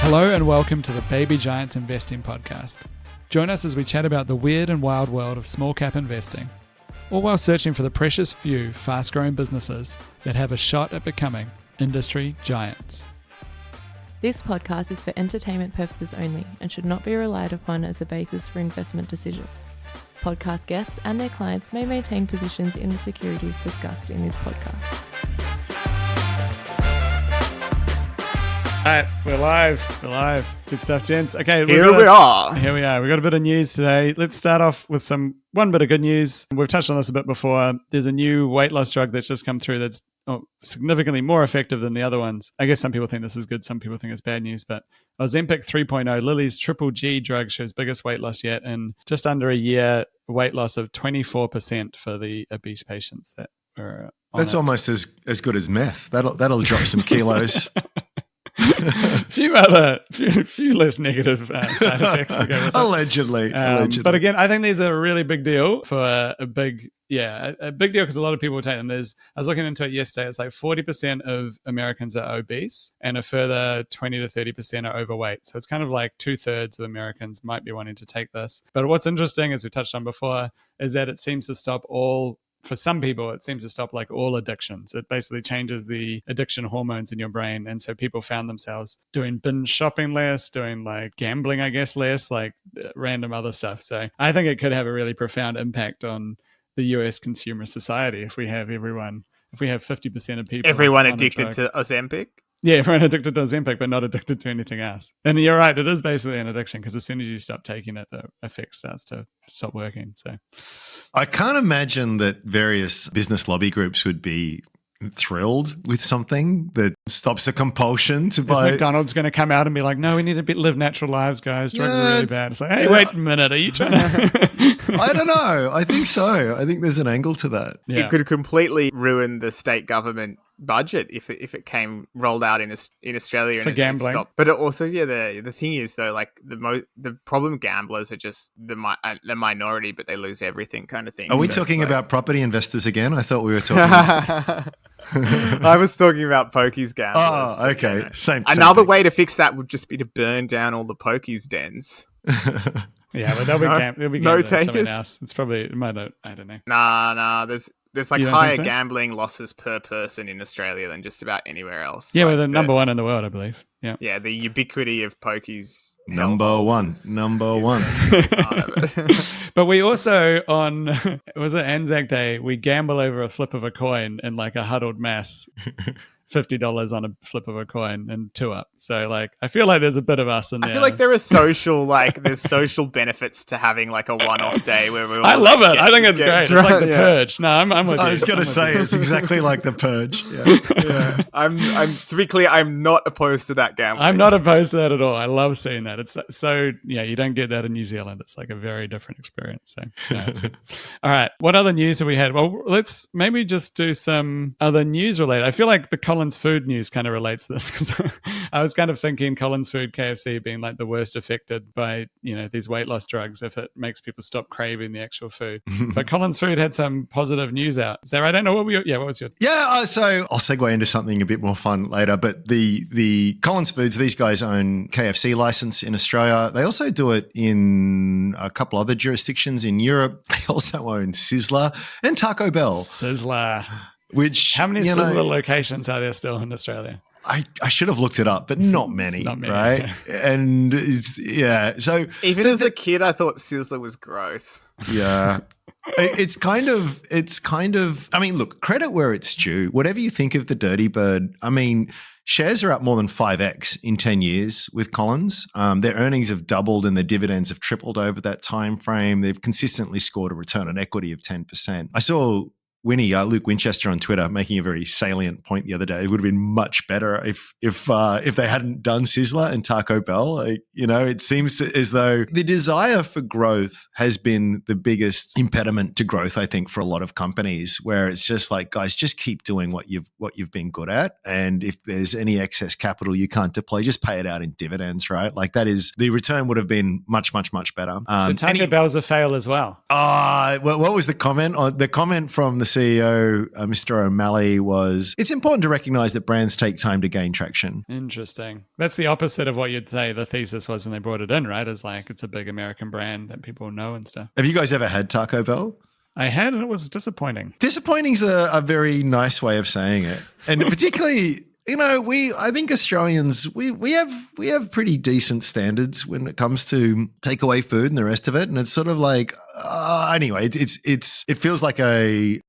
Hello and welcome to the Baby Giants Investing Podcast. Join us as we chat about the weird and wild world of small cap investing, all while searching for the precious few fast-growing businesses that have a shot at becoming industry giants. This podcast is for entertainment purposes only and should not be relied upon as the basis for investment decisions. Podcast guests and their clients may maintain positions in the securities discussed in this podcast. All right, we're live. Good stuff, gents. Okay, Here we are. We've got a bit of news today. Let's start off with one bit of good news. We've touched on this a bit before. There's a new weight loss drug that's just come through that's significantly more effective than the other ones. I guess some people think this is good, some people think it's bad news, but Ozempic 3.0, Lilly's triple G drug, shows biggest weight loss yet in just under a year, weight loss of 24% for the obese patients that are on That's it. almost as good as meth. That'll drop some kilos. few less negative side effects to go with it. Allegedly. But again, I think these are a really big deal for a big deal because a lot of people take them. I was looking into it yesterday. It's like 40% of Americans are obese and a further 20 to 30% are overweight. So it's kind of like 2/3 of Americans might be wanting to take this. But what's interesting, as we touched on before, is that it seems to stop for some people, it seems to stop like all addictions. It basically changes the addiction hormones in your brain. And so people found themselves doing binge shopping less, doing like gambling, I guess, less, like random other stuff. So I think it could have a really profound impact on the US consumer society if we have 50% of people. Everyone addicted to Ozempic? Yeah, everyone addicted to Ozempic, but not addicted to anything else. And you're right, it is basically an addiction because as soon as you stop taking it, the effect starts to stop working. So I can't imagine that various business lobby groups would be thrilled with something that stops a compulsion to buy. Is McDonald's going to come out and be like, no, we need to live natural lives, guys. Drugs are really bad. It's like, hey, wait a minute. Are you trying to... I don't know. I think so. I think there's an angle to that. Yeah. It could completely ruin the state government budget if it came rolled out in Australia for gambling. Stopped. But it also, the thing is though, like the problem gamblers are just the minority, but they lose everything kind of thing. Are we talking about property investors again? I thought we were talking. I was talking about pokies gamblers. Oh, okay. Same. Another thing. way to fix that would just be to burn down all the pokies dens. Yeah, but they'll be no something takers. else. It's probably I don't know. Nah. There's like You don't higher think so? Gambling losses per person in Australia than just about anywhere else. Yeah, like we're the number one in the world, I believe. Yeah. Yeah, the ubiquity of pokies. Number one. Part of it. But we also was it Anzac Day, we gamble over a flip of a coin in like a huddled mass. $50 on a flip of a coin and 2 up. So like, I feel like there's a bit of us in there. I feel like there are there's social benefits to having like a one-off day where we all I love it. I think it's great. It's like the Purge. No, I'm with you. I was going to say it's exactly like the Purge. Yeah. I'm to be clear, I'm not opposed to that gambling. I'm not opposed to that at all. I love seeing that. It's so, you don't get that in New Zealand. It's like a very different experience. So, it's good. All right. What other news have we had? Well, let's maybe just do some other news related. I feel like the Collins Food news kind of relates to this because I was kind of thinking Collins Food, KFC being like the worst affected by, these weight loss drugs if it makes people stop craving the actual food. But Collins Food had some positive news out. Is that right? I don't know what was your... Yeah, so I'll segue into something a bit more fun later, but the Collins Foods, these guys own KFC license in Australia. They also do it in a couple other jurisdictions in Europe. They also own Sizzler and Taco Bell. Sizzler. How many Sizzler locations are there still in Australia? I should have looked it up, but not many, right? And so even as a kid, I thought Sizzler was gross. Yeah. It's kind of, I mean, look, credit where it's due. Whatever you think of the Dirty Bird, I mean, shares are up more than 5x in 10 years with Collins. Their earnings have doubled and their dividends have tripled over that time frame. They've consistently scored a return on equity of 10%. I saw Luke Winchester on Twitter making a very salient point the other day. It would have been much better if they hadn't done Sizzler and Taco Bell. It seems as though the desire for growth has been the biggest impediment to growth, I think, for a lot of companies, where it's just like, guys, just keep doing what you've been good at. And if there's any excess capital you can't deploy, just pay it out in dividends, right? Like that is, the return would have been much, much, much better. So Taco Bell's a fail as well. What was the comment? The comment from the CEO, Mr. O'Malley, was, it's important to recognize that brands take time to gain traction. Interesting. That's the opposite of what you'd say the thesis was when they brought it in, right? It's like it's a big American brand that people know and stuff. Have you guys ever had Taco Bell? I had, and it was disappointing. Disappointing's a very nice way of saying it. And particularly, I think Australians, we have pretty decent standards when it comes to takeaway food and the rest of it. And it's sort of like, anyway, it feels like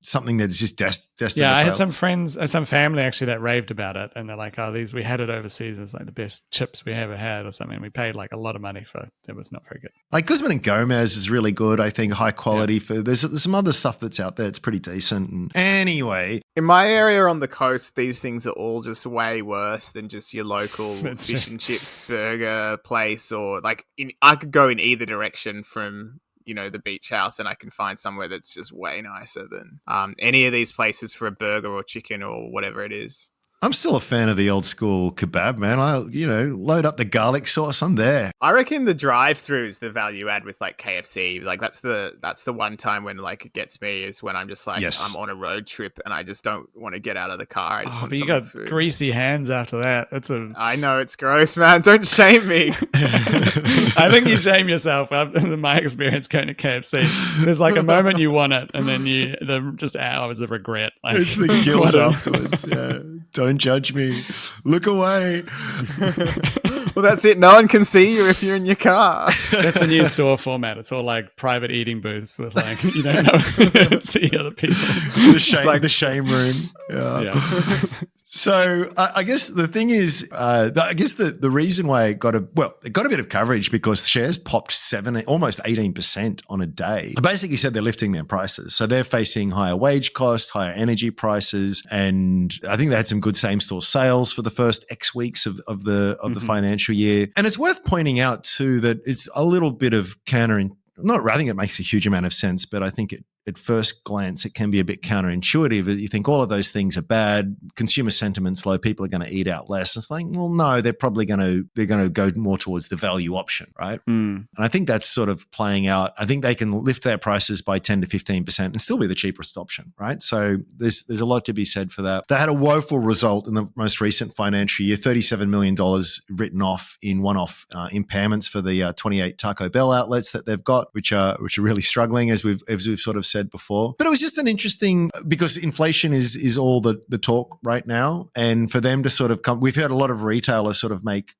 something that's just destined. Yeah, I had some friends, some family actually that raved about it, and they're like, "Oh, we had it overseas. It was like the best chips we ever had, or something." We paid like a lot of money for it. It was not very good. Like Guzman and Gomez is really good. I think high quality food. There's some other stuff that's out there. It's pretty decent. And anyway, in my area on the coast, these things are all just way worse than just your local fish and chips burger place, or like I could go in either direction from the beach house, and I can find somewhere that's just way nicer than any of these places for a burger or chicken or whatever it is. I'm still a fan of the old school kebab, man. Load up the garlic sauce. I'm there. I reckon the drive-through is the value add with like KFC. Like that's the one time when like it gets me is when I'm just like, I'm on a road trip and I just don't want to get out of the car. I just want but you got food. Greasy hands after that. I know it's gross, man. Don't shame me. I think you shame yourself. In my experience going to KFC, there's like a moment you want it, and then just hours of regret. Like, it's the guilt afterwards. Yeah. Don't judge me. Look away. Well, that's it. No one can see you if you're in your car. That's a new store format. It's all like private eating booths with like, you don't know, see other people. The shame room. Yeah. So I guess the thing is, the reason why it got a bit of coverage because shares popped almost 18% on a day. I basically said they're lifting their prices. So they're facing higher wage costs, higher energy prices, and I think they had some good same-store sales for the first X weeks of the financial year. And it's worth pointing out too that it's a little bit of I think it makes a huge amount of sense, but I think at first glance, it can be a bit counterintuitive. You think all of those things are bad, consumer sentiment's low, people are going to eat out less. It's like, well, no, they're probably going to go more towards the value option, right? And I think that's sort of playing out. I think they can lift their prices by 10 to 15% and still be the cheapest option, right? So there's a lot to be said for that. They had a woeful result in the most recent financial year, $37 million written off in one-off impairments for the 28 Taco Bell outlets that they've got, which are really struggling, as we've sort of said before. But it was just an interesting, because inflation is all the talk right now, and for them to sort of come, we've heard a lot of retailers sort of make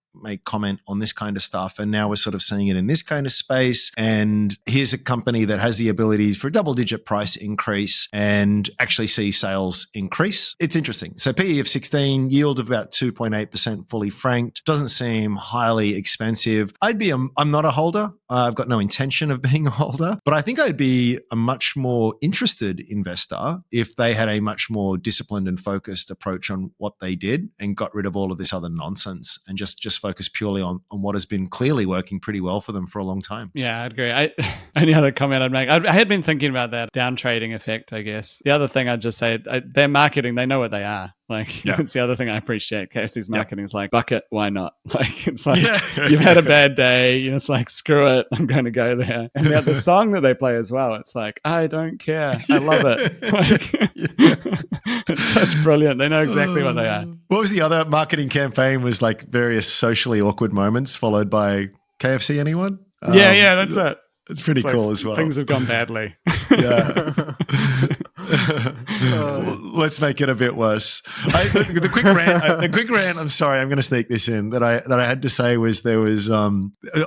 comment on this kind of stuff, and now we're sort of seeing it in this kind of space. And here's a company that has the ability for a double-digit price increase and actually see sales increase. It's interesting. So PE of 16, yield of about 2.8% fully franked. Doesn't seem highly expensive. I'm not a holder. I've got no intention of being a holder, but I think I'd be a much more interested investor if they had a much more disciplined and focused approach on what they did and got rid of all of this other nonsense and just focus purely on what has been clearly working pretty well for them for a long time. Yeah, I'd agree. Only other comment I'd make, I had been thinking about that down trading effect, I guess. The other thing I'd just say, their marketing, they know what they are. Like, it's the other thing I appreciate. KFC's marketing is like, bucket, why not? Like, it's like, you've had a bad day. It's like, screw it, I'm going to go there. And the song that they play as well, it's like, I don't care. I love it. Like, it's such brilliant. They know exactly what they are. What was the other marketing campaign? Was like various socially awkward moments followed by KFC, anyone? Yeah, that's it. It's pretty cool as well. Things have gone badly. Yeah. Let's make it a bit worse. The quick rant. I'm sorry, I'm going to sneak this in. That I had to say was there was. I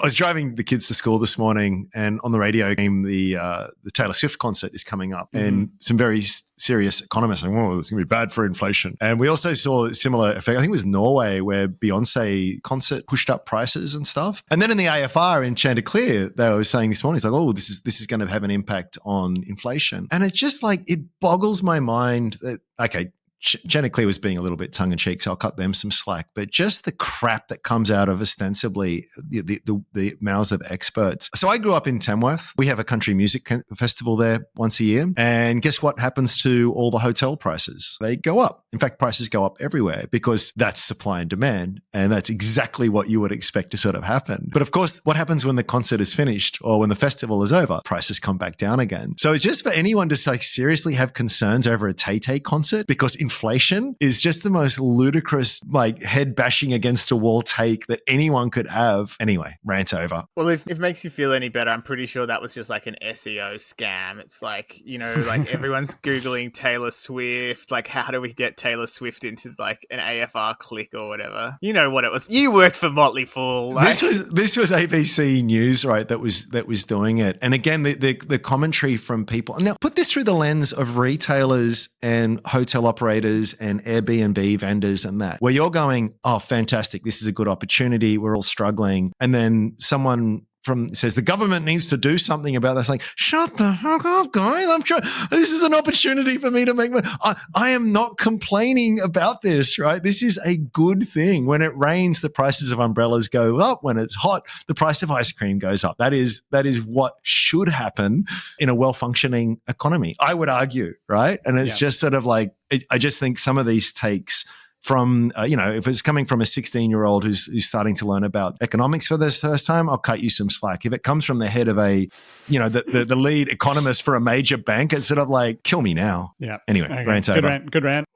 was driving the kids to school this morning, and on the radio came the Taylor Swift concert is coming up, and some very serious economists saying, "Oh, it's going to be bad for inflation." And we also saw a similar effect. I think it was Norway, where Beyonce concert pushed up prices and stuff. And then in the AFR in Chanticleer, they were saying this morning, it's like, "Oh, this is going to have an impact on inflation." And it's just like, it boggles my mind that, okay, Chanticleer was being a little bit tongue-in-cheek, so I'll cut them some slack. But just the crap that comes out of ostensibly the mouths of experts. So I grew up in Tamworth. We have a country music festival there once a year. And guess what happens to all the hotel prices? They go up. In fact, prices go up everywhere because that's supply and demand. And that's exactly what you would expect to sort of happen. But of course, what happens when the concert is finished or when the festival is over? Prices come back down again. So it's just for anyone to like seriously have concerns over a Tay-Tay concert because inflation is just the most ludicrous, like head bashing against a wall take that anyone could have. Anyway, rant over. Well, if it makes you feel any better, I'm pretty sure that was just like an SEO scam. It's like, like everyone's Googling Taylor Swift. Like, how do we get Taylor Swift into like an AFR click or whatever? You know what it was. You worked for Motley Fool. Like. This was ABC News, right? That was doing it. And again, the commentary from people. Now, put this through the lens of retailers and hotel operators and Airbnb vendors and that, where you're going, oh, fantastic, this is a good opportunity. We're all struggling. And then someone says the government needs to do something about this. Like, shut the fuck up, guys. I'm sure this is an opportunity for me to make money. I am not complaining about this, right? This is a good thing. When it rains, the prices of umbrellas go up. When it's hot, the price of ice cream goes up. That is what should happen in a well-functioning economy, I would argue, right? And it's just sort of like, I just think some of these takes from, if it's coming from a 16-year-old who's starting to learn about economics for the first time, I'll cut you some slack. If it comes from the head of the lead economist for a major bank, it's sort of like, kill me now. Yeah. Anyway, okay. rant over. Good rant.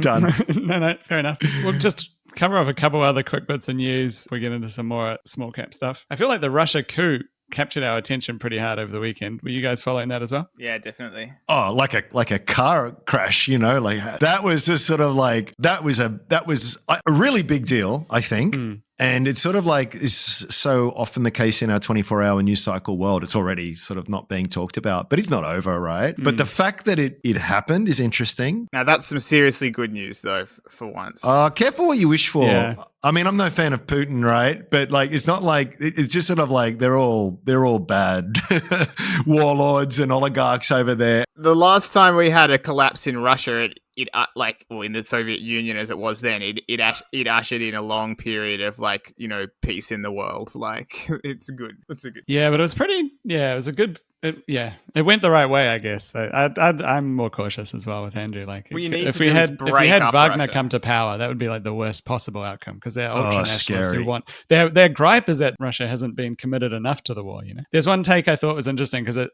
Done. No, fair enough. We'll just cover off a couple other quick bits of news. We get into some more small cap stuff. I feel like the Russia coup captured our attention pretty hard over the weekend. Were you guys following that as well? Yeah, definitely. Oh, like a car crash, like that was just sort of like, that was a really big deal, I think. And it's sort of like is so often the case in our 24-hour news cycle world. It's already sort of not being talked about, but it's not over, right? But the fact that it happened is interesting. Now, that's some seriously good news, though, for once. Careful what you wish for. Yeah. I mean, I'm no fan of Putin, right? But like, it's not like it's just sort of like they're all bad warlords and oligarchs over there. The last time we had a collapse in Russia, in the Soviet Union as it was then, it ushered in a long period of peace in the world. Like, it's good. It's a good. Yeah, but it was pretty. Yeah, it was a good. It went the right way, I guess. I'm more cautious as well with Andrew. Like, if we had Wagner Russia come to power, that would be like the worst possible outcome because they're ultra nationalists scary. who want their gripe is that Russia hasn't been committed enough to the war. There's one take I thought was interesting because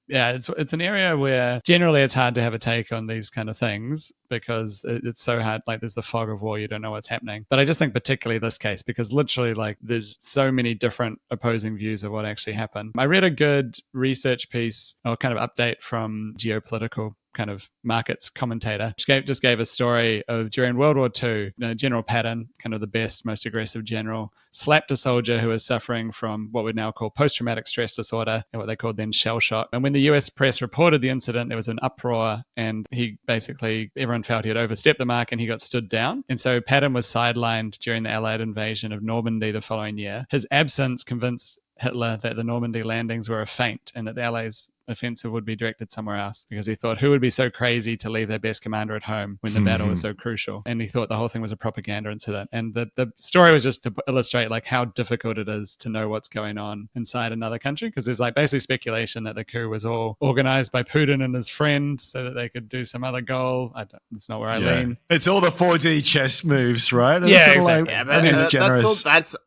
it's an area where generally it's hard to have a take on these kind of things because it's so hard. Like, there's the fog of war, you don't know what's happening. But I just think particularly this case because literally like there's so many different opposing views of what actually happened. I read a good research piece or kind of update from geopolitical kind of markets commentator. Just gave a story of during World War II, General Patton, kind of the best, most aggressive general, slapped a soldier who was suffering from what we'd now call post-traumatic stress disorder, and what they called then shell shock. And when the US press reported the incident, there was an uproar, and everyone felt he had overstepped the mark and he got stood down. And so Patton was sidelined during the Allied invasion of Normandy the following year. His absence convinced Hitler that the Normandy landings were a feint and that the Allies' offensive would be directed somewhere else, because he thought, who would be so crazy to leave their best commander at home when the battle was so crucial? And he thought the whole thing was a propaganda incident. And the story was just to illustrate like how difficult it is to know what's going on inside another country, because there's like basically speculation that the coup was all organized by Putin and his friend so that they could do some other goal. It's not where I lean. It's all the 4D chess moves, right? Yeah, exactly.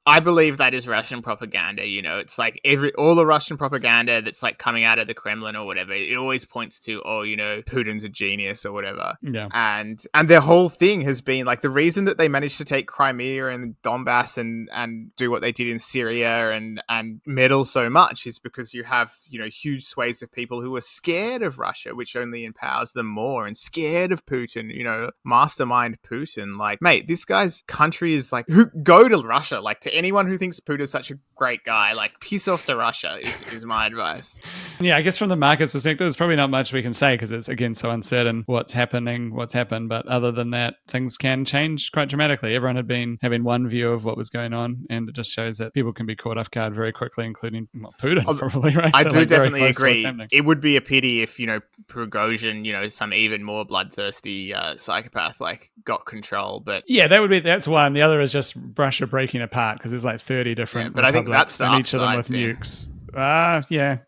I believe that is Russian propaganda. It's like all the Russian propaganda that's like coming out of the Kremlin or whatever, it always points to, Putin's a genius or whatever. Yeah. And their whole thing has been like the reason that they managed to take Crimea and Donbass and do what they did in Syria and meddle so much is because you have, huge swathes of people who are scared of Russia, which only empowers them more, and scared of Putin, mastermind Putin. Like, mate, this guy's country is like, go to Russia. Like, to anyone who thinks Putin's such a great guy, like, piss off to Russia is my advice. Yeah, I guess guess from the market's perspective, there's probably not much we can say because it's, again, so uncertain what's happened. But other than that, things can change quite dramatically. Everyone had been having one view of what was going on, and it just shows that people can be caught off guard very quickly, including Putin, probably, right? I do definitely agree. It would be a pity if, Prigozhin, some even more bloodthirsty psychopath, got control. But yeah, that's one. The other is just Russia breaking apart because there's like 30 different but I think that's the and each of them with thing. nukes. Yeah.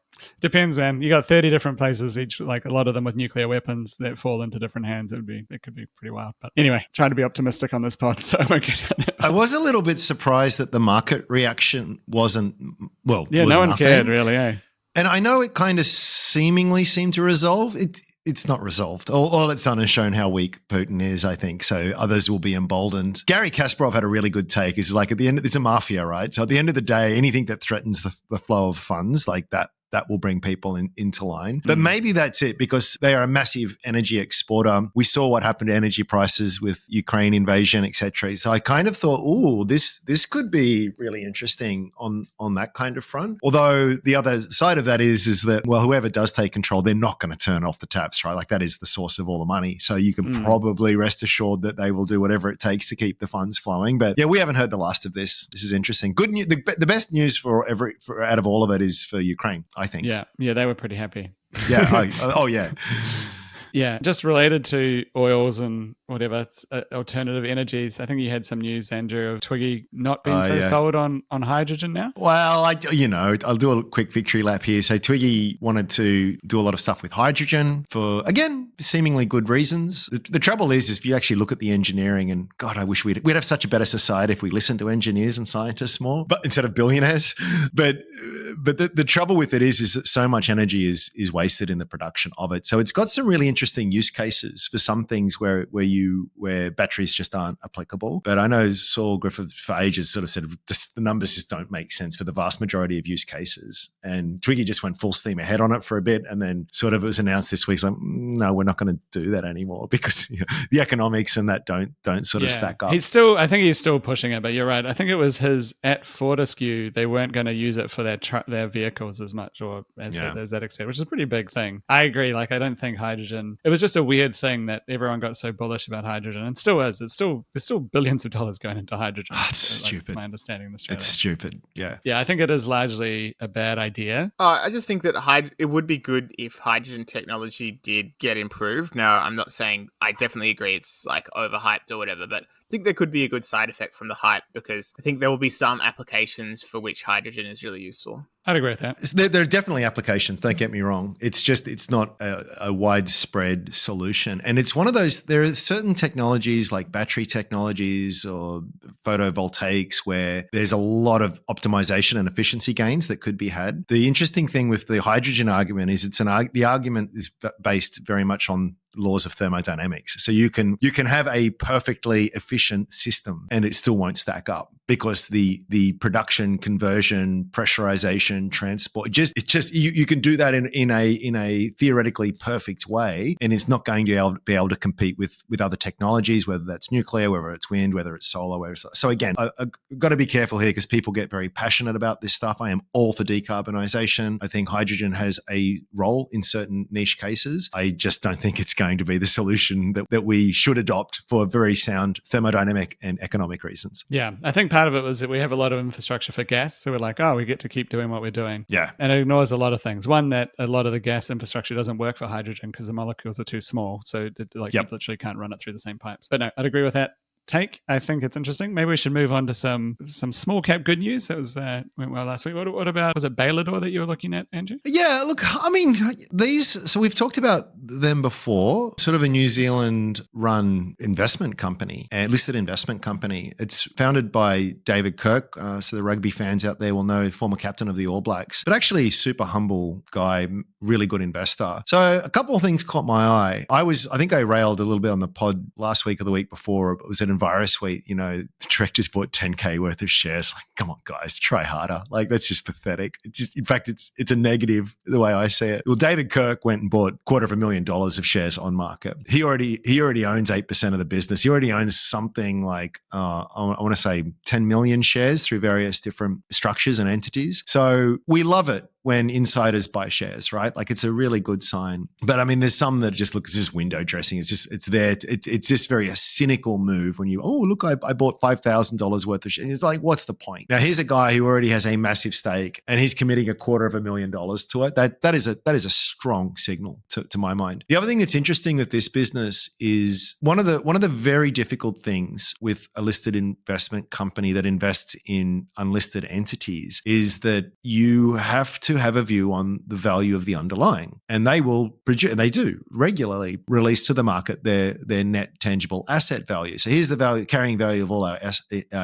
Depends, man. You got 30 different places, each, like a lot of them with nuclear weapons that fall into different hands. It could be pretty wild. But anyway, trying to be optimistic on this pod, so I won't get down that. I was a little bit surprised that the market reaction wasn't, well, yeah, was no one nothing. cared really, eh? And I know it kind of seemingly seemed to resolve. It's not resolved. All it's done is shown how weak Putin is, I think. So others will be emboldened. Gary Kasparov had a really good take. It's like at the end, it's a mafia, right? So at the end of the day, anything that threatens the flow of funds like that will bring people into line. But maybe that's it because they are a massive energy exporter. We saw what happened to energy prices with Ukraine invasion, etc. So I kind of thought, this could be really interesting on that kind of front. Although the other side of that is that, well, whoever does take control, they're not going to turn off the taps, right? Like that is the source of all the money. So you can probably rest assured that they will do whatever it takes to keep the funds flowing. But yeah, we haven't heard the last of this. This is interesting. Good news. The best news for out of all of it is for Ukraine, I think. Yeah, they were pretty happy. Yeah. Yeah. Yeah, just related to oils and whatever, alternative energies. I think you had some news, Andrew, of Twiggy not being sold on hydrogen now. Well, I'll do a quick victory lap here. So Twiggy wanted to do a lot of stuff with hydrogen for, again, seemingly good reasons. The trouble is if you actually look at the engineering, and God, I wish we'd have such a better society if we listened to engineers and scientists more, but instead of billionaires. But the trouble with it is that so much energy is wasted in the production of it. So it's got some really interesting use cases for some things where batteries just aren't applicable. But I know Saul Griffith for ages sort of said the numbers just don't make sense for the vast majority of use cases. And Twiggy just went full steam ahead on it for a bit, and then sort of it was announced this week, like, no, we're not going to do that anymore because the economics and that don't sort of stack up. I think he's still pushing it, but you're right. I think it was at Fortescue, they weren't going to use it for their vehicles as much or as that expect, which is a pretty big thing. I agree. Like, I don't think hydrogen. It was just a weird thing that everyone got so bullish about hydrogen, and still is. There's still billions of dollars going into hydrogen. It's stupid. My understanding in Australia. It's stupid. Yeah. Yeah, I think it is largely a bad idea. I just think that it would be good if hydrogen technology did get improved. Now, I'm not saying I definitely agree it's like overhyped or whatever, but I think there could be a good side effect from the hype because I think there will be some applications for which hydrogen is really useful. I'd agree with that. There are definitely applications, don't get me wrong. It's not a widespread solution. And it's one of those, there are certain technologies like battery technologies or photovoltaics where there's a lot of optimization and efficiency gains that could be had. The interesting thing with the hydrogen argument is the argument is based very much on laws of thermodynamics. So you can have a perfectly efficient system and it still won't stack up because the production, conversion, pressurization, transport, you can do that in a theoretically perfect way, and it's not going to be able to compete with other technologies, whether that's nuclear, whether it's wind, whether it's solar, so again, I've got to be careful here because people get very passionate about this stuff. I am all for decarbonization. I think hydrogen has a role in certain niche cases. I just don't think it's going to be the solution that we should adopt for very sound thermodynamic and economic reasons. Yeah, I think part of it was that we have a lot of infrastructure for gas, so we're like, we get to keep doing what we're doing. Yeah. And it ignores a lot of things. One, that a lot of the gas infrastructure doesn't work for hydrogen because the molecules are too small, so you literally can't run it through the same pipes. But no, I'd agree with that take. I think it's interesting. Maybe we should move on to some small cap good news. That was went well last week. What about, was it Bailador that you were looking at, Andrew? Yeah, look, I mean, so we've talked about them before, sort of a New Zealand run investment company, a listed investment company. It's founded by David Kirk. So the rugby fans out there will know, former captain of the All Blacks, but actually super humble guy, really good investor. So a couple of things caught my eye. I think I railed a little bit on the pod last week or the week before. It was an EnviroSuite, the directors bought 10K worth of shares. Like, come on, guys, try harder. Like, that's just pathetic. In fact, it's a negative the way I see it. Well, David Kirk went and bought $250,000 of shares on market. He already owns 8% of the business. He already owns something like, I want to say 10 million shares through various different structures and entities. So we love it when insiders buy shares, right? Like it's a really good sign. But I mean, there's some that just look, it's just window dressing. It's just very a cynical move when you, oh, look, I bought $5,000 worth of shares. It's like, what's the point? Now, here's a guy who already has a massive stake and he's committing $250,000 to it. That is a strong signal to my mind. The other thing that's interesting with this business is one of the very difficult things with a listed investment company that invests in unlisted entities is that you have to have a view on the value of the underlying, and they will produce, and they do regularly release to the market their net tangible asset value. So here's the carrying value of all our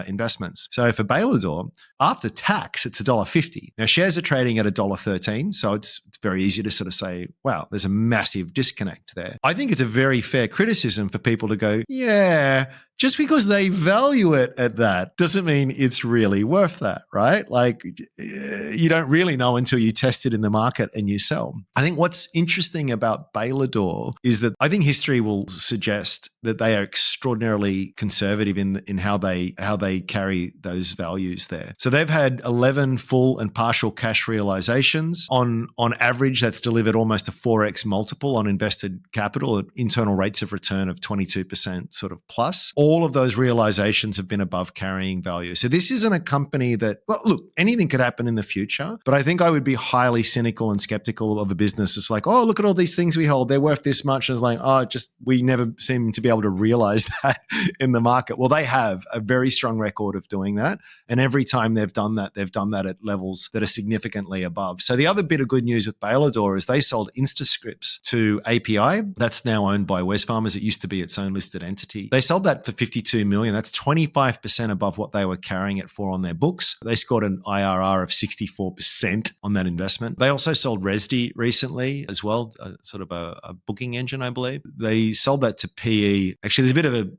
investments. So for Bailador, after tax, it's $1.50. Now shares are trading at $1.13, so it's very easy to sort of say, wow, there's a massive disconnect there. I think it's a very fair criticism for people to go, yeah, just because they value it at that doesn't mean it's really worth that, right? Like you don't really know until you test it in the market and you sell. I think what's interesting about Bailador is that I think history will suggest that they are extraordinarily conservative in how they carry those values there. So they've had 11 full and partial cash realizations. On average, that's delivered almost a 4x multiple on invested capital at internal rates of return of 22% sort of plus. All of those realizations have been above carrying value. So this isn't a company that, well, look, anything could happen in the future, but I think I would be highly cynical and skeptical of a business. It's like, oh, look at all these things we hold. They're worth this much. And it's like, oh, we never seem to be able to realize that in the market. Well, they have a very strong record of doing that. And every time they've done that at levels that are significantly above. So the other bit of good news with Bailador is they sold InstaScripts to API. That's now owned by Wesfarmers. It used to be its own listed entity. They sold that for $52 million. That's 25% above what they were carrying it for on their books. They scored an IRR of 64% on that investment. They also sold Resdi recently as well, sort of a booking engine, I believe. They sold that to PE. Actually, there's a bit of a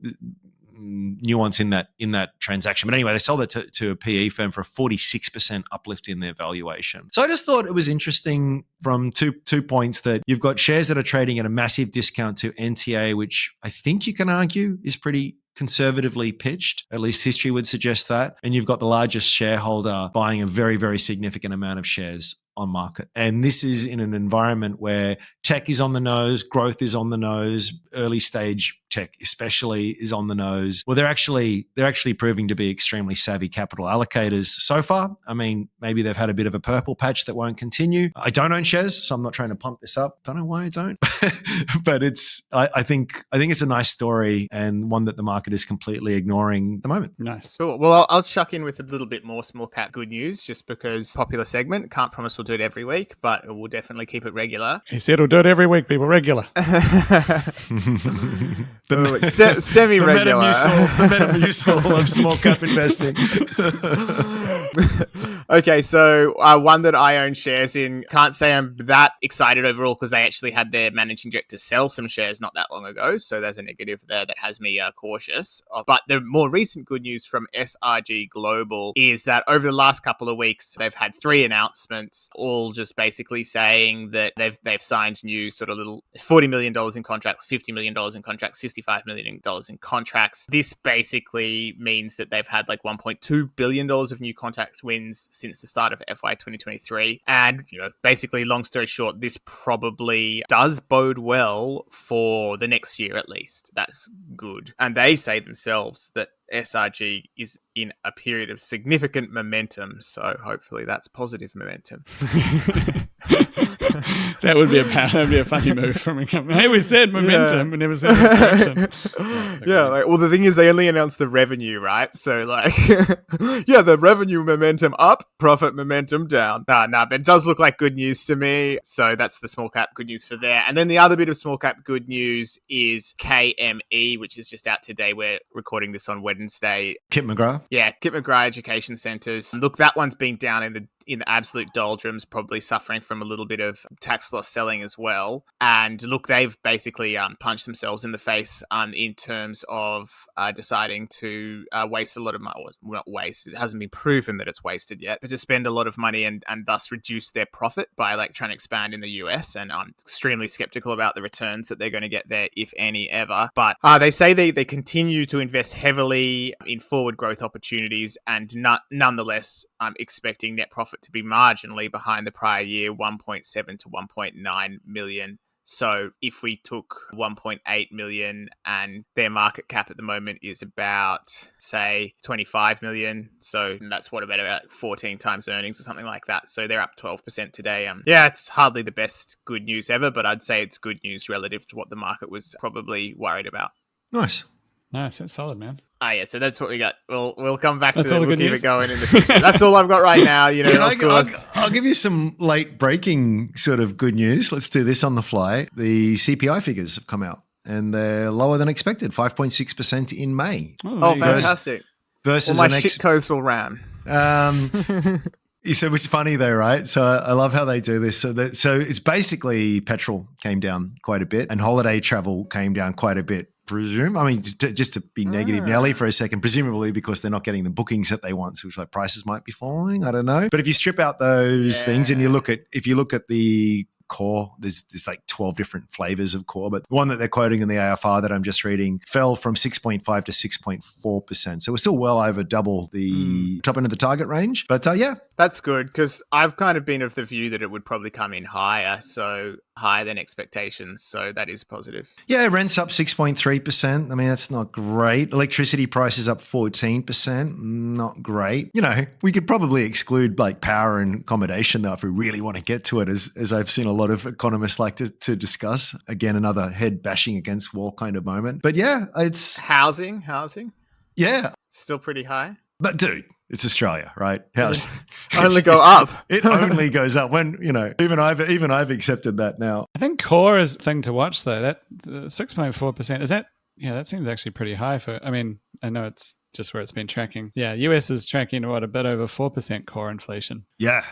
nuance in that transaction. But anyway, they sold it to a PE firm for a 46% uplift in their valuation. So I just thought it was interesting from two points that you've got shares that are trading at a massive discount to NTA, which I think you can argue is pretty conservatively pitched. At least history would suggest that. And you've got the largest shareholder buying a very, very significant amount of shares on market. And this is in an environment where tech is on the nose, growth is on the nose, early stage tech especially is on the nose. Well, they're actually proving to be extremely savvy capital allocators so far. I mean, maybe they've had a bit of a purple patch that won't continue. I don't own shares, so I'm not trying to pump this up. Don't know why I don't. But I think it's a nice story and one that the market is completely ignoring at the moment. Nice. Cool. Well, I'll chuck in with a little bit more small cap good news just because popular segment. Can't promise we'll do it every week, but we'll definitely keep it regular. He said we'll do it every week, people. Regular. Semi-regular. The Metamucil of small cap investing. Okay, so one that I own shares in. Can't say I'm that excited overall because they actually had their managing director sell some shares not that long ago. So there's a negative there that has me cautious. But the more recent good news from SRG Global is that over the last couple of weeks, they've had 3 announcements, all just basically saying that they've signed new sort of little $40 million in contracts, $50 million in contracts, $65 million in contracts. This basically means that they've had like $1.2 billion of new contract wins since the start of FY 2023. And, basically, long story short, this probably does bode well for the next year at least. That's good. And they say themselves that SRG is in a period of significant momentum. So hopefully that's positive momentum. That would be a funny move from a company. Hey, we said momentum, we never said direction. Well, the thing is, they only announced the revenue, right? So, the revenue momentum up, profit momentum down. But it does look like good news to me. So that's the small cap good news for there. And then the other bit of small cap good news is KME, which is just out today. We're recording this on Wednesday. Kit McGrath. Yeah, Kit McGrath Education Centres. Look, that one's been down in the absolute doldrums, probably suffering from a little bit of tax loss selling as well. And look, they've basically punched themselves in the face in terms of deciding to waste a lot of money. Well, not waste, it hasn't been proven that it's wasted yet, but to spend a lot of money and thus reduce their profit by trying to expand in the US. And I'm extremely skeptical about the returns that they're going to get there, if any ever. But they say they continue to invest heavily in forward growth opportunities and nonetheless expecting net profit profit to be marginally behind the prior year, 1.7 to 1.9 million. So if we took 1.8 million and their market cap at the moment is about, say, 25 million. So that's about 14 times earnings or something like that. So they're up 12% today. Yeah, it's hardly the best good news ever, but I'd say it's good news relative to what the market was probably worried about. Nice. Nice. That's solid, man. Yeah, so that's what we got. We'll come back That's to it. all the We'll good keep news? it going in the future. That's all I've got right now. Of course. I'll give you some late breaking sort of good news. Let's do this on the fly. The CPI figures have come out and they're lower than expected, 5.6% in May. Oh, fantastic. Versus my shitcoastal ran. So it was funny though, right? So I love how they do this. So it's basically petrol came down quite a bit and holiday travel came down quite a bit. Just to be negative Nelly for a second, presumably because they're not getting the bookings that they want, so which like prices might be falling. I don't know. But if you strip out those things and you look at the core, there's like 12 different flavors of core, but the one that they're quoting in the AFR that I'm just reading fell from 6.5 to 6.4%. So we're still well over double the top end of the target range. But yeah. That's good because I've kind of been of the view that it would probably come in higher, so higher than expectations. So that is positive. Yeah, rent's up 6.3%. I mean, that's not great. Electricity prices up 14%. Not great. We could probably exclude like power and accommodation though if we really want to get to it, as I've seen a lot of economists like to discuss. Again, another head bashing against wall kind of moment. But yeah, it's housing. Yeah. Still pretty high. But dude, it's Australia, right? House only go up. It only goes up when, even I've accepted that now. I think core is a thing to watch though. That 6.4%, is that, that seems actually pretty high I know it's just where it's been tracking. Yeah, US is tracking a bit over 4% core inflation. Yeah.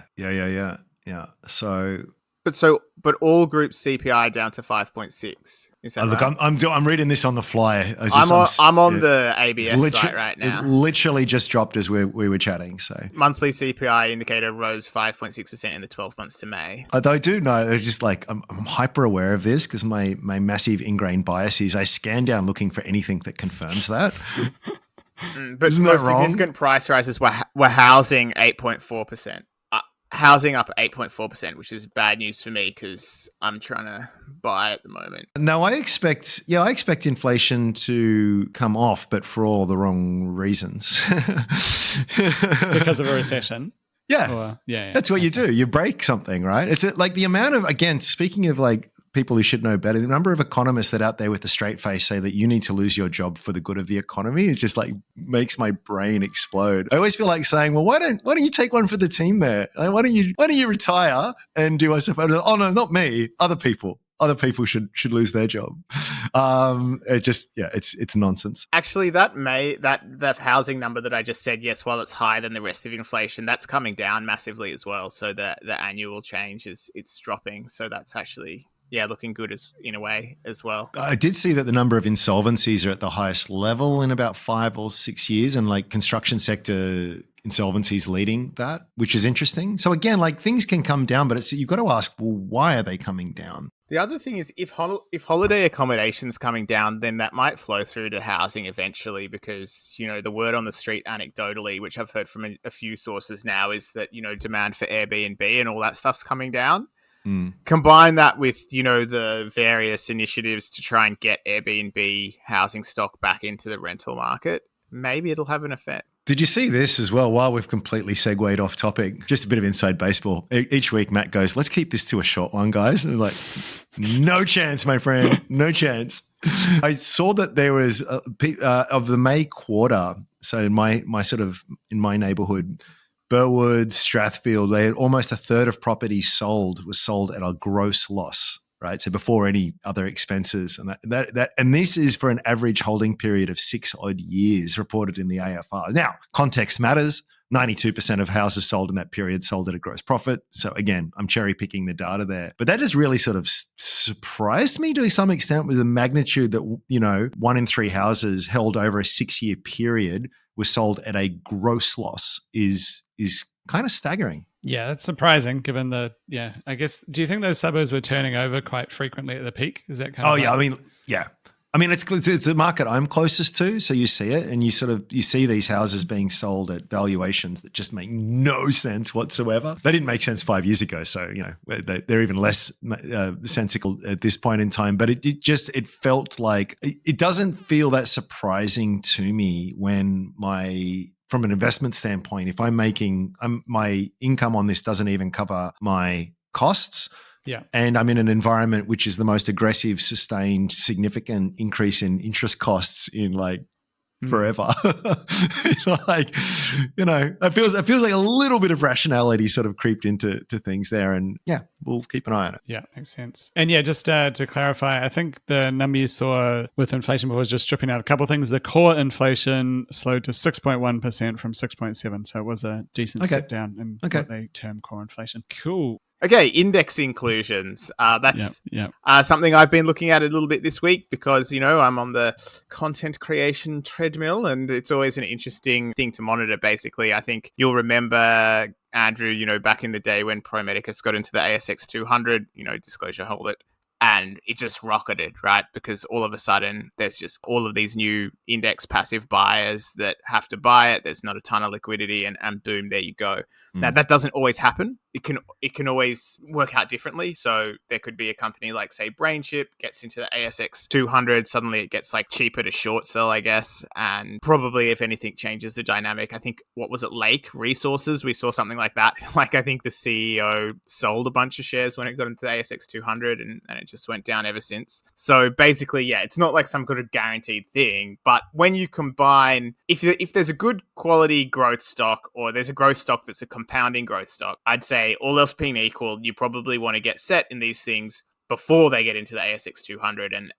So But all group CPI down to 5.6. Is that look, right? I'm reading this on the fly. I'm on the ABS site right now. It literally just dropped as we were chatting. So monthly CPI indicator rose 5.6% in the 12 months to May. I do know. It's just like I'm hyper aware of this because my massive ingrained bias is I scan down looking for anything that confirms that. But Isn't the that wrong? significant price rises were housing 8.4%. Housing up 8.4%, which is bad news for me because I'm trying to buy at the moment. No, I expect inflation to come off, but for all the wrong reasons. Because of a recession? Yeah. That's what you do. You break something, right? It's like the amount of, again, speaking of like people who should know better, the number of economists that out there with a straight face say that you need to lose your job for the good of the economy is just like makes my brain explode. I always feel like saying, well, why don't you take one for the team there? Like, why don't you retire and do us a favor? Oh no, not me. Other people should lose their job. It's nonsense. Actually, that housing number that I just said, yes, while it's higher than the rest of inflation, that's coming down massively as well. So the annual change it's dropping. So that's actually looking good in a way as well. I did see that the number of insolvencies are at the highest level in about 5 or 6 years, and like construction sector insolvencies leading that, which is interesting. So again, like things can come down, but you've got to ask, well, why are they coming down? The other thing is if holiday accommodation's coming down, then that might flow through to housing eventually because, the word on the street anecdotally, which I've heard from a few sources now, is that, demand for Airbnb and all that stuff's coming down. Combine that with, the various initiatives to try and get Airbnb housing stock back into the rental market, maybe it'll have an effect. Did you see this as well? While we've completely segued off topic, just a bit of inside baseball. Each week, Matt goes, let's keep this to a short one, guys. And we're like, no chance, my friend. No chance. I saw that there was, of the May quarter, so in my neighborhood, Burwood, Strathfield, they had almost a third of properties was sold at a gross loss, right? So before any other expenses, and this is for an average holding period of 6 odd years, reported in the AFR. Now, context matters. 92% of houses sold in that period sold at a gross profit. So again, I'm cherry picking the data there, but that just really sort of surprised me to some extent with the magnitude that 1 in 3 houses held over a 6-year period was sold at a gross loss is kind of staggering. Yeah, that's surprising given I guess, do you think those suburbs were turning over quite frequently at the peak? Is that kind of? Oh, yeah. I mean, yeah. I mean, it's a market I'm closest to, so you see it, and you see these houses being sold at valuations that just make no sense whatsoever. They didn't make sense 5 years ago, so they're even less sensical at this point in time. But it felt like it doesn't feel that surprising to me when from an investment standpoint, if my income on this doesn't even cover my costs. Yeah. And I'm in an environment which is the most aggressive, sustained, significant increase in interest costs in forever. It's like, it feels like a little bit of rationality sort of creeped into things there. And yeah, we'll keep an eye on it. Yeah, makes sense. And yeah, just to clarify, I think the number you saw with inflation before was just stripping out a couple of things. The core inflation slowed to 6.1% from 6.7%. So it was a decent step down in what they term core inflation. Cool. Okay, index inclusions. That's something I've been looking at a little bit this week because, I'm on the content creation treadmill and it's always an interesting thing to monitor, basically. I think you'll remember, Andrew, back in the day when Pro Medicus got into the ASX 200, disclosure, hold it. And it just rocketed, right? Because all of a sudden, there's just all of these new index passive buyers that have to buy it. There's not a ton of liquidity, and boom, there you go. Now, that doesn't always happen. It can always work out differently. So there could be a company like, say, BrainChip gets into the ASX 200. Suddenly it gets cheaper to short sell, I guess. And probably, if anything, changes the dynamic. I think, what was it, Lake Resources? We saw something like that. I think the CEO sold a bunch of shares when it got into the ASX 200 and it just went down ever since. So basically, yeah, it's not like some kind of guaranteed thing. But when you combine, if there's a good quality growth stock or there's a growth stock that's a compounding growth stock, I'd say all else being equal, you probably want to get set in these things before they get into the ASX 200 and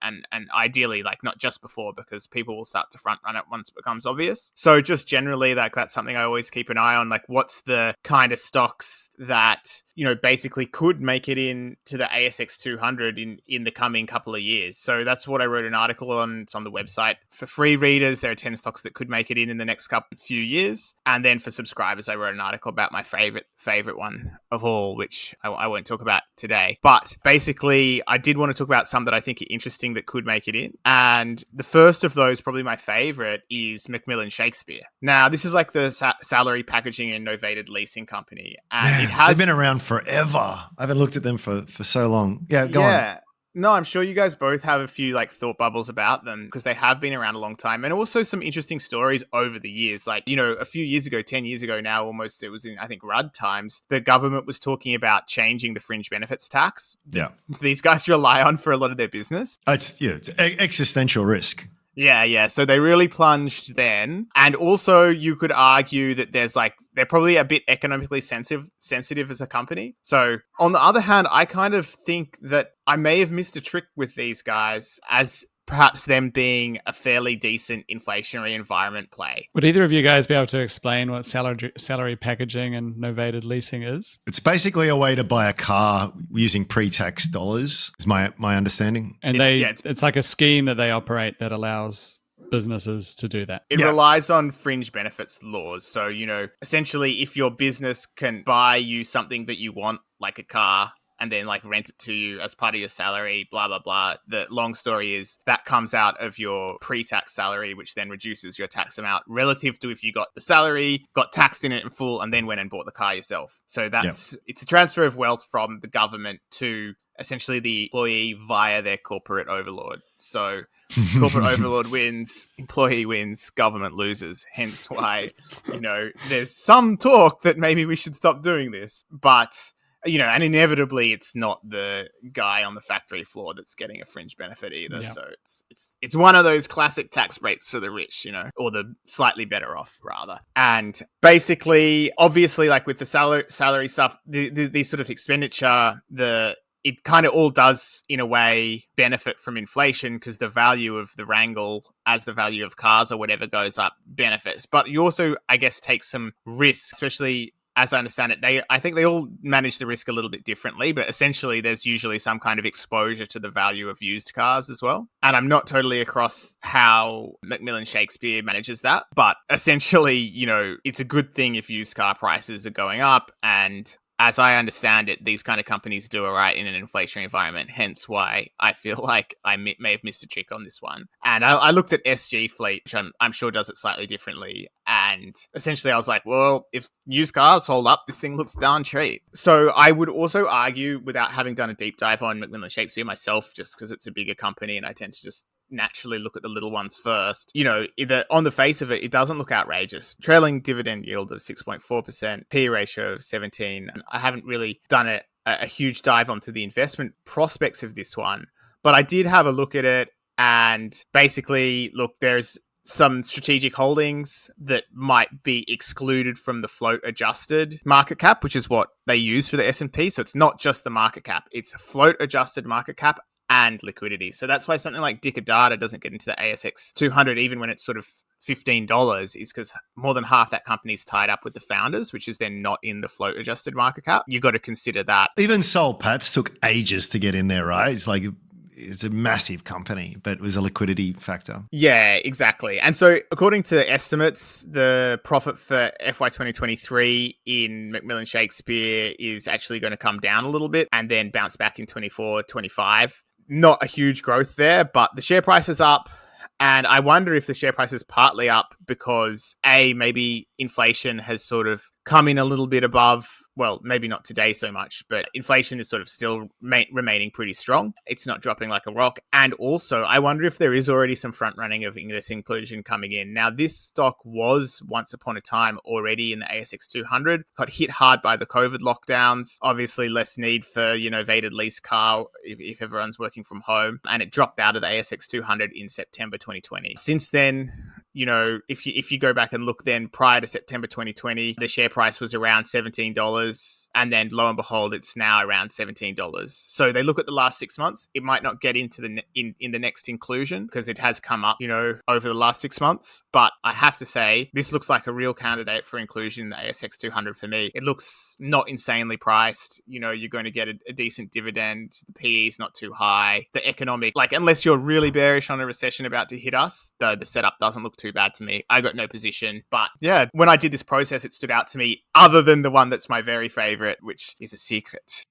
ideally not just before, because people will start to front run it once it becomes obvious. So just generally that's something I always keep an eye on, what's the kind of stocks that basically could make it into the ASX 200 in the coming couple of years. So that's what I wrote an article on. It's on the website. For free readers, there are 10 stocks that could make it in the next few years. And then for subscribers, I wrote an article about my favorite one of all, which I won't talk about today. But basically, I did want to talk about some that I think are interesting that could make it in. And the first of those, probably my favorite, is McMillan Shakespeare. Now, this is the salary packaging and novated leasing company. And they've been around forever. I haven't looked at them for so long. Yeah, go on. No, I'm sure you guys both have a few thought bubbles about them because they have been around a long time, and also some interesting stories over the years. A few years ago, 10 years ago now, almost, it was in, I think, Rudd times, the government was talking about changing the fringe benefits tax. Yeah. These guys rely on for a lot of their business. It's existential risk. Yeah. So they really plunged then. And also you could argue that they're probably a bit economically sensitive as a company. So on the other hand, I kind of think that I may have missed a trick with these guys as perhaps them being a fairly decent inflationary environment play. Would either of you guys be able to explain what salary packaging and novated leasing is? It's basically a way to buy a car using pre-tax dollars, is my understanding. And it's like a scheme that they operate that allows businesses to do that. It relies on fringe benefits laws. So, essentially, if your business can buy you something that you want, like a car, and then rent it to you as part of your salary, blah, blah, blah. The long story is that comes out of your pre-tax salary, which then reduces your tax amount relative to if you got the salary, got taxed in it in full, and then went and bought the car yourself. So it's a transfer of wealth from the government to essentially the employee via their corporate overlord. So corporate overlord wins, employee wins, government loses. Hence why, there's some talk that maybe we should stop doing this. But and inevitably it's not the guy on the factory floor that's getting a fringe benefit either. Yeah. So it's one of those classic tax breaks for the rich, or the slightly better off rather. And basically, obviously, with the salary stuff, the sort of expenditure, it kind of all does, in a way, benefit from inflation because the value of the wrangle as the value of cars or whatever goes up benefits. But you also, I guess, take some risks, especially as I understand it, I think they all manage the risk a little bit differently, but essentially there's usually some kind of exposure to the value of used cars as well. And I'm not totally across how McMillan Shakespeare manages that, but essentially, it's a good thing if used car prices are going up, and as I understand it, these kind of companies do all right in an inflationary environment, hence why I feel like I may have missed a trick on this one. And I looked at SG Fleet, which I'm sure does it slightly differently. And essentially I was like, well, if used cars hold up, this thing looks darn cheap. So I would also argue, without having done a deep dive on McMillan Shakespeare myself, just because it's a bigger company and I tend to just naturally look at the little ones first, either on the face of it, it doesn't look outrageous. Trailing dividend yield of 6.4%, P ratio of 17. And I haven't really done a huge dive onto the investment prospects of this one, but I did have a look at it, and basically, look, there's some strategic holdings that might be excluded from the float adjusted market cap, which is what they use for the S&P. So it's not just the market cap, it's float adjusted market cap and liquidity. So that's why something like Dicker Data doesn't get into the ASX 200, even when it's sort of $15, is because more than half that company's tied up with the founders, which is then not in the float adjusted market cap. You got to consider that. Even Soul Patts took ages to get in there, right? It's a massive company, but it was a liquidity factor. Yeah, exactly. And so according to estimates, the profit for FY 2023 in McMillan Shakespeare is actually going to come down a little bit and then bounce back in 24, 25. Not a huge growth there, but the share price is up. And I wonder if the share price is partly up because maybe inflation has sort of come in a little bit above, well, maybe not today so much, but inflation is sort of still remaining pretty strong. It's not dropping like a rock. And also, I wonder if there is already some front running of English inclusion coming in. Now, this stock was once upon a time already in the ASX 200, got hit hard by the COVID lockdowns, obviously less need for, vated lease car if everyone's working from home, and it dropped out of the ASX 200 in September 2020. Since then, if you go back and look then prior to September 2020, the share price was around $17. And then lo and behold, it's now around $17. So they look at the last 6 months. It might not get into in the next inclusion because it has come up, over the last 6 months. But I have to say, this looks like a real candidate for inclusion in the ASX 200 for me. It looks not insanely priced. You're going to get a decent dividend. The PE is not too high. The economic, unless you're really bearish on a recession about to hit us, the setup doesn't look too bad to me. I got no position. But yeah, when I did this process, it stood out to me other than the one that's my very favorite, which is a secret.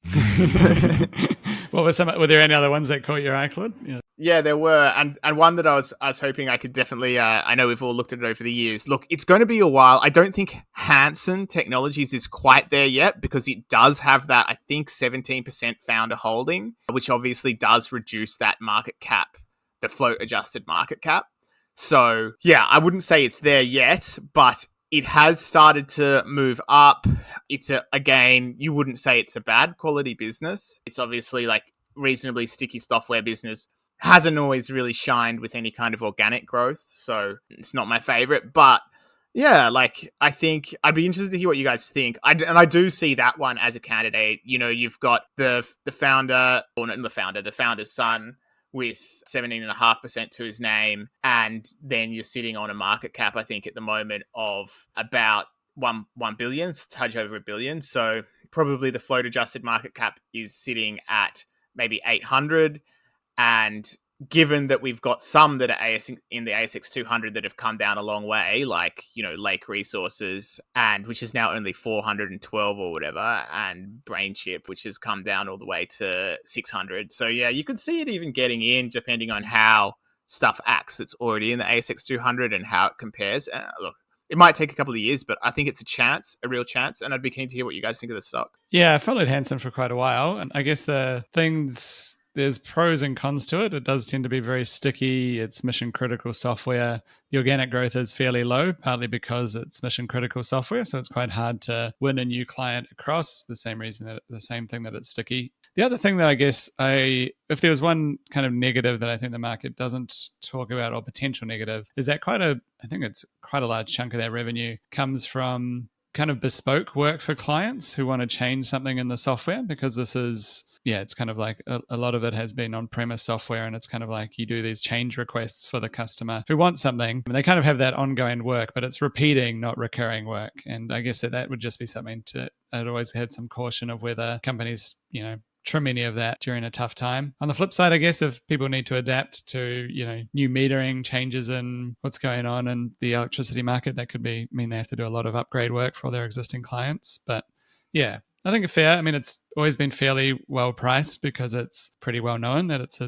Were there any other ones that caught your eye, Claude? Yeah, there were. And one that I was hoping I could definitely, I know we've all looked at it over the years. Look, it's going to be a while. I don't think Hansen Technologies is quite there yet because it does have that, I think, 17% founder holding, which obviously does reduce that market cap, the float adjusted market cap. So yeah, I wouldn't say it's there yet, but it has started to move up. It's again, you wouldn't say it's a bad quality business. It's obviously reasonably sticky software business. Hasn't always really shined with any kind of organic growth. So it's not my favorite, but yeah, I think I'd be interested to hear what you guys think. I do see that one as a candidate. You've got the founder's son with 17.5% to his name. And then you're sitting on a market cap, I think, at the moment of about 1 billion, it's a touch over $1 billion. So probably the float adjusted market cap is sitting at maybe 800. And given that we've got some that are in the ASX 200 that have come down a long way, Lake Resources, and which is now only 412 or whatever, and BrainChip, which has come down all the way to 600. So yeah, you could see it even getting in depending on how stuff acts that's already in the ASX 200 and how it compares. Look, it might take a couple of years, but I think it's a real chance, and I'd be keen to hear what you guys think of the stock. Yeah, I followed Hansen for quite a while, and I guess there's pros and cons to it. It does tend to be very sticky. It's mission critical software. The organic growth is fairly low, partly because it's mission critical software. So it's quite hard to win a new client across the same thing that it's sticky. The other thing that I guess if there was one kind of negative that I think the market doesn't talk about, or potential negative, is that I think it's quite a large chunk of their revenue comes from kind of bespoke work for clients who want to change something in the software, because this is, it's kind of a lot of it has been on-premise software, and it's kind of you do these change requests for the customer who wants something, and they kind of have that ongoing work, but it's repeating, not recurring work. And I guess that would just be something I'd always had some caution of whether companies, trim any of that during a tough time. On the flip side, I guess if people need to adapt to, new metering changes in what's going on in the electricity market, that could mean they have to do a lot of upgrade work for their existing clients. But yeah, I think fair. I mean, it's always been fairly well priced because it's pretty well known that it's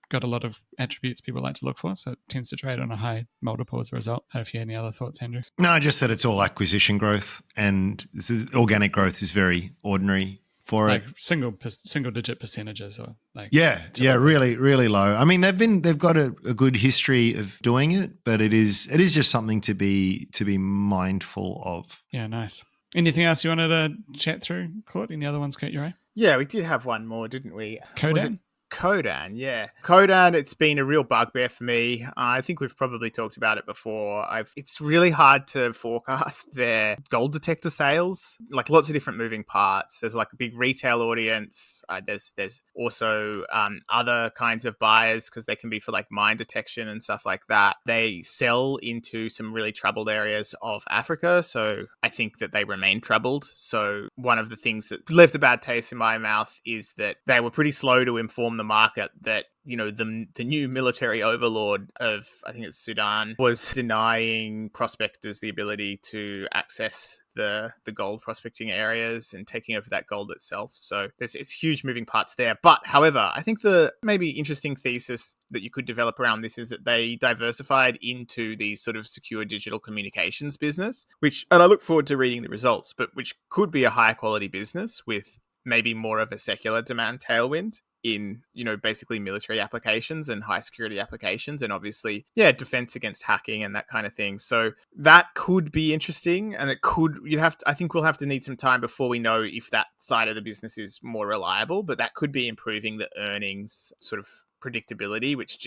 got a lot of attributes people like to look for. So it tends to trade on a high multiple as a result. I don't know if you had any other thoughts, Andrew. No, just that it's all acquisition growth, and organic growth is very ordinary for like it. Single digit percentages or like really, really low. I mean, they've got a good history of doing it, but it is just something to be mindful of. Yeah, nice. Anything else you wanted to chat through, Claude? Any other ones caught your eye? Yeah, we did have one more, didn't we? Codan? Codan, yeah. Codan, it's been a real bugbear for me. I think we've probably talked about it before. It's really hard to forecast their gold detector sales. Like lots of different moving parts. There's like a big retail audience. There's also other kinds of buyers because they can be for like mine detection and stuff like that. They sell into some really troubled areas of Africa. So I think that they remain troubled. So one of the things that left a bad taste in my mouth is that they were pretty slow to inform the market that the new military overlord of, I think it's Sudan, was denying prospectors the ability to access the gold prospecting areas and taking over that gold itself. So it's huge moving parts there. But however, I think the maybe interesting thesis that you could develop around this is that they diversified into these sort of secure digital communications business, and I look forward to reading the results, but which could be a higher quality business with maybe more of a secular demand tailwind in, basically military applications and high security applications, and obviously, defense against hacking and that kind of thing. So that could be interesting, and I think we'll have to need some time before we know if that side of the business is more reliable, but that could be improving the earnings sort of predictability, which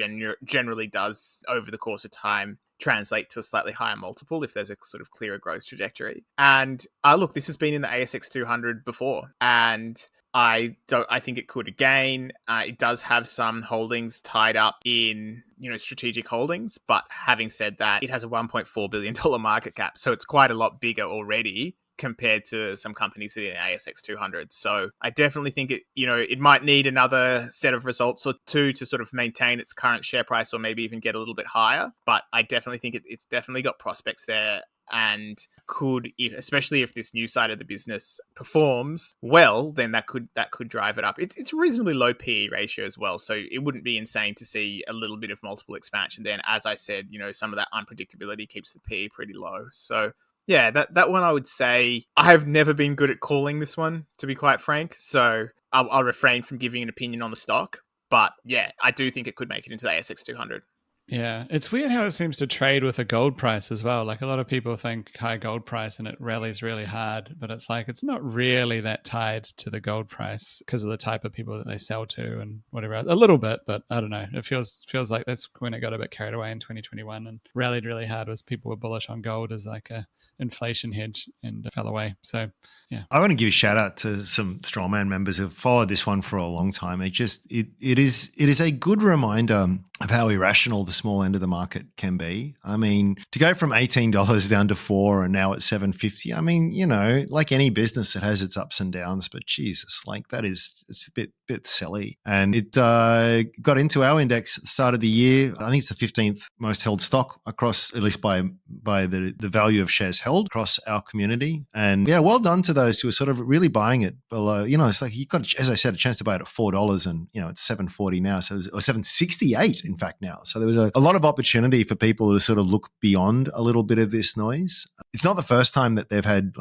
generally does over the course of time translate to a slightly higher multiple if there's a sort of clearer growth trajectory. And look, this has been in the ASX 200 before, and I think it could again. It does have some holdings tied up in, strategic holdings. But having said that, it has a $1.4 billion market cap. So it's quite a lot bigger already compared to some companies in the ASX 200. So I definitely think it might need another set of results or two to sort of maintain its current share price or maybe even get a little bit higher. But I definitely think it's definitely got prospects there, and could, especially if this new side of the business performs well, then that could drive it up. It's a reasonably low PE ratio as well, so it wouldn't be insane to see a little bit of multiple expansion. Then, as I said, some of that unpredictability keeps the PE pretty low. So yeah, that one I would say I have never been good at calling this one, to be quite frank. So I'll refrain from giving an opinion on the stock. But yeah, I do think it could make it into the ASX 200. Yeah, it's weird how it seems to trade with a gold price as well. Like a lot of people think high gold price and it rallies really hard, but it's like it's not really that tied to the gold price because of the type of people that they sell to and whatever else. A little bit, but I don't know. It feels like that's when it got a bit carried away in 2021 and rallied really hard was people were bullish on gold as like a inflation hedge and fell away. So yeah, I want to give a shout out to some Strawman members who've followed this one for a long time. It is a good reminder of how irrational the small end of the market can be. I mean, to go from $18 down to $4 and now at $7.50. I mean, like any business, it has its ups and downs, but Jesus, like it's a bit silly. And it got into our index at the start of the year. I think it's the 15th most held stock across, at least by the value of shares held across our community. And yeah, well done to those who are sort of really buying it below. It's like you got, as I said, a chance to buy it at $4 and, it's $7.40 now. So or $7.68 in fact now. So there was a lot of opportunity for people to sort of look beyond a little bit of this noise. It's not the first time that they've had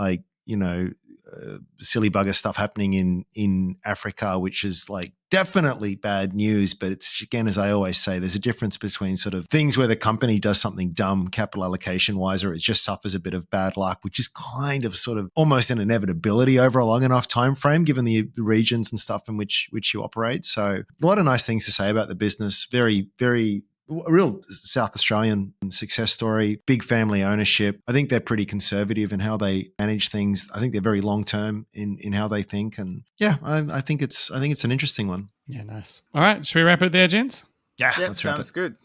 silly bugger stuff happening in Africa, which is like definitely bad news. But it's, again, as I always say, there's a difference between sort of things where the company does something dumb capital allocation wise, or it just suffers a bit of bad luck, which is kind of sort of almost an inevitability over a long enough time frame, given the regions and stuff in which you operate. So a lot of nice things to say about the business. Very, very a real South Australian success story, big family ownership. I think they're pretty conservative in how they manage things. I think they're very long term in how they think. And yeah, I think it's an interesting one. Yeah, nice. All right, should we wrap it there, gents? Yeah, sounds good.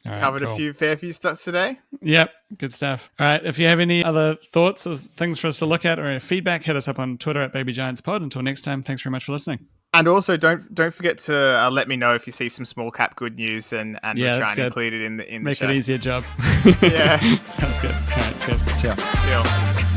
All right, covered cool. a fair few stocks today. Yep, good stuff. All right, if you have any other thoughts or things for us to look at or feedback, hit us up on Twitter at BabyGiantsPod. Until next time, thanks very much for listening. And also, don't forget to let me know if you see some small cap good news and we'll try and include it in the Make show. it easier job. Yeah. Sounds good. All right, cheers. Ciao. Deal.